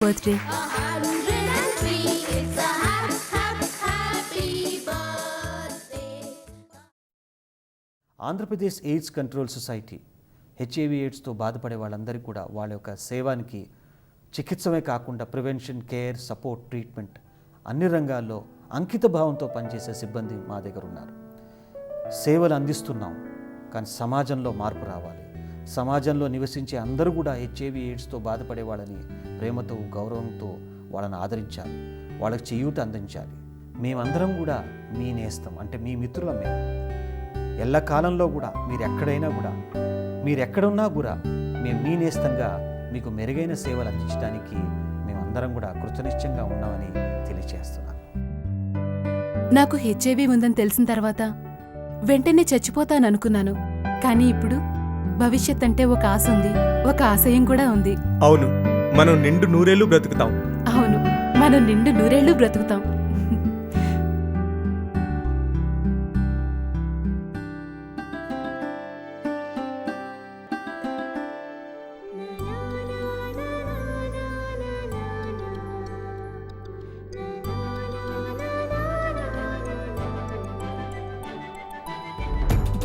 Birthday. Andhra Pradesh AIDS control society HIV ఎయిడ్స్తో బాధపడే వాళ్ళందరికీ కూడా వాళ్ళ యొక్క సేవానికి చికిత్సమే కాకుండా ప్రివెన్షన్, కేర్, సపోర్ట్, ట్రీట్మెంట్ అన్ని రంగాల్లో అంకిత భావంతో పనిచేసే సిబ్బంది మా దగ్గర ఉన్నారు. సేవలు అందిస్తున్నాం, కానీ సమాజంలో మార్పు రావాలి. సమాజంలో నివసించే అందరూ కూడా హెచ్ఐవి ఎయిడ్స్తో బాధపడే వాళ్ళని ప్రేమతో, గౌరవంతో వాళ్ళని ఆదరించాలి, వాళ్ళకి చేయూత అందించాలి. మేమందరం కూడా మీ నేస్తం, అంటే మీ మిత్రులం. మేము ఎల్లకాలంలో కూడా మీరు ఎక్కడున్నా కూడా మేము మీ నేస్తంగా మీకు మెరుగైన సేవలు అందించడానికి మేమందరం కూడా కృతనిశ్చయంగా ఉన్నామని తెలియజేస్తున్నాను. నాకు హెచ్ఐవి ఉందని తెలిసిన తర్వాత వెంటనే చచ్చిపోతాననుకున్నాను. కానీ ఇప్పుడు భవిష్యత్ అంటే ఒక ఆశ ఉంది, ఒక ఆశయం కూడా ఉంది. అవును, మనం నిండు నూరేళ్లు బ్రతుకుతాం. అవును, మనం నిండు నూరేళ్లు బ్రతుకుతాం.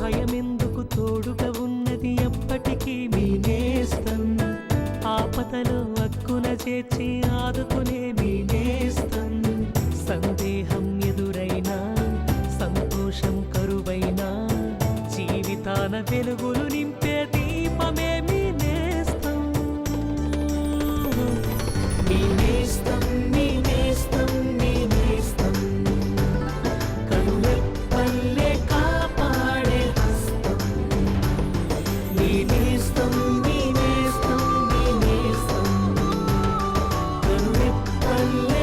భయమెందుకు, తోడుగా ఉన్నది ఎప్పటికీ మీ నేస్తం. ఆపదలో అక్కున చేర్చి ఆదుకునే మీ నేస్తం. సందేహం ఎదురైనా, సంతోషం కరువైనా, జీవితాన వెలుగులు నింపే దీపమే మీ నేస్తం. మీ నేస్తం, మీ నేస్తం, మీ నేస్తం. కనురెప్పల్లే కాపాడే హస్తం. మీ నేస్తం, మీ నేస్తం, మీ నేస్తం. కనురెప్పల్లే